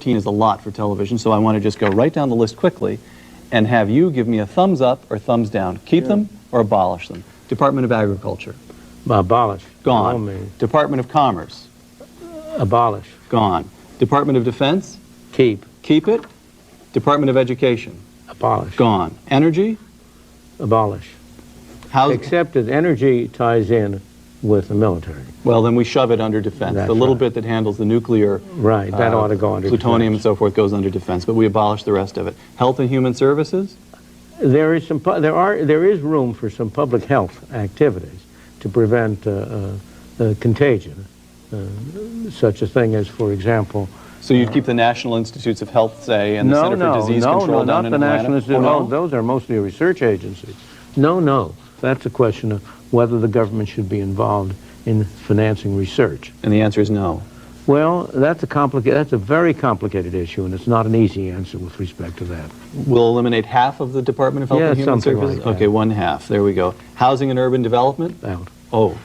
14 is a lot for television, so I want to just go right down the list quickly and have you give me a thumbs up or thumbs down. Keep them or abolish them. Department of Agriculture. Abolish. Gone. Department of Commerce. Abolish. Gone. Department of Defense. Keep. Keep it. Department of Education. Abolish. Gone. Energy. Abolish. Housing. Except that energy ties in with the military. Well, then we shove it under defense. That's the little right. bit that handles the nuclear, right, that ought to go under plutonium defense. and so forth goes under defense, but we abolish the rest of it. Health and Human Services? There is room for some public health activities to prevent contagion, such a thing as, for example. So you'd keep the National Institutes of Health, say, and the Center for Disease Control down in Atlanta? No, not the National Institute. No? Those are mostly research agencies. No. That's a question of whether the government should be involved in financing research. And the answer is no. Well, that's a very complicated issue, and it's not an easy answer with respect to that. We'll eliminate half of the Department of Health and Human Services? Like that. Okay, 1/2. There we go. Housing and Urban Development? Out. Oh,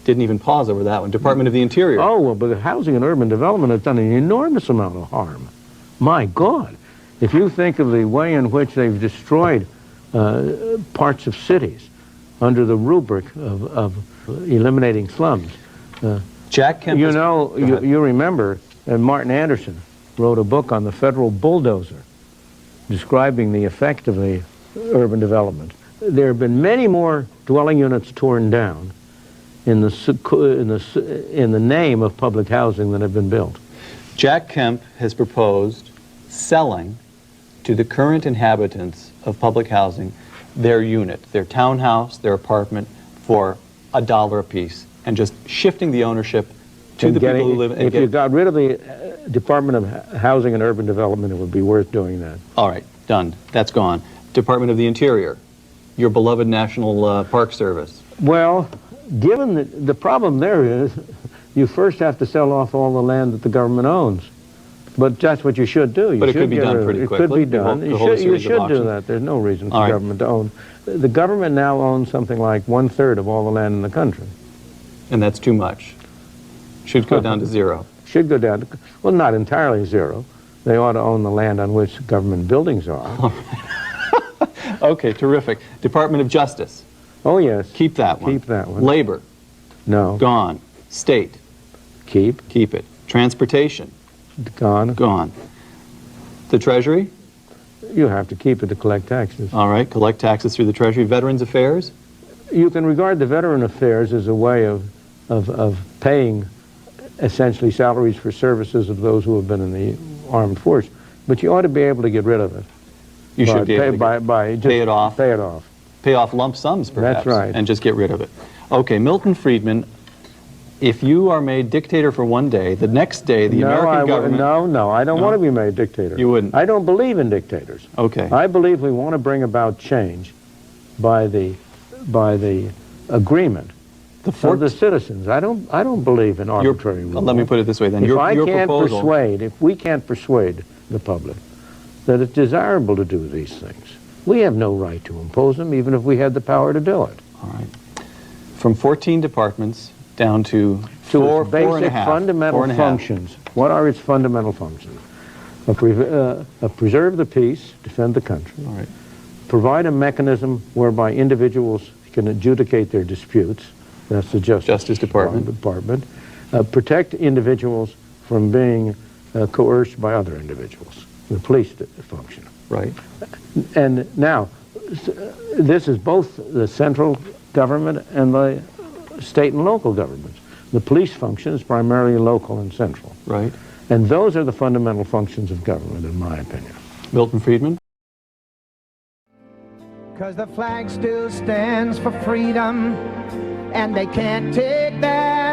didn't even pause over that one. Department of the Interior? Oh, well, but housing and urban development has done an enormous amount of harm. My God. If you think of the way in which they've destroyed parts of cities under the rubric of eliminating slums. Jack Kemp. You know, you remember Martin Anderson wrote a book on the federal bulldozer describing the effect of the urban development. There have been many more dwelling units torn down in the name of public housing than have been built. Jack Kemp has proposed selling to the current inhabitants of public housing their unit, their townhouse, their apartment, for $1 a piece, and just shifting the ownership to the people who live in it. If you got rid of the Department of Housing and Urban Development, it would be worth doing that. All right, done. That's gone. Department of the Interior, your beloved National Park Service. Well, given the problem there is, you first have to sell off all the land that the government owns. But that's what you should do. But it could be done pretty quickly. It could be done. You should do that. There's no reason for the government to own. The government now owns something like 1/3 of all the land in the country. And that's too much. Should go down to 0. Should go down to, well, not entirely 0. They ought to own the land on which government buildings are. Okay, terrific. Department of Justice. Oh, yes. Keep that one. Keep that one. Labor. No. Gone. State. Keep. Keep it. Transportation. Gone. Gone. The Treasury? You have to keep it to collect taxes. All right, collect taxes through the Treasury. Veterans Affairs? You can regard the Veteran Affairs as a way of paying essentially salaries for services of those who have been in the armed force. But you ought to be able to get rid of it. You should be able to pay it off. Pay it off. Pay off lump sums, perhaps. That's right. And just get rid of it. Okay, Milton Friedman, if you are made dictator for one day, the next day the American government... No, I don't want to be made dictator. You wouldn't? I don't believe in dictators. Okay. I believe we want to bring about change by the agreement of the citizens. I don't believe in arbitrary rule. Let me put it this way then. If we can't persuade the public that it's desirable to do these things, we have no right to impose them, even if we had the power to do it. All right. From 14 departments down to its basic fundamental functions. What are its fundamental functions? Preserve the peace, defend the country. All right. Provide a mechanism whereby individuals can adjudicate their disputes. That's the Justice Department. Protect individuals from being coerced by other individuals. The police function. Right. And now, this is both the central government and the state and local governments. The police function is primarily local and central. Right. And those are the fundamental functions of government, in my opinion. Milton Friedman? 'Cause the flag still stands for freedom, and they can't take that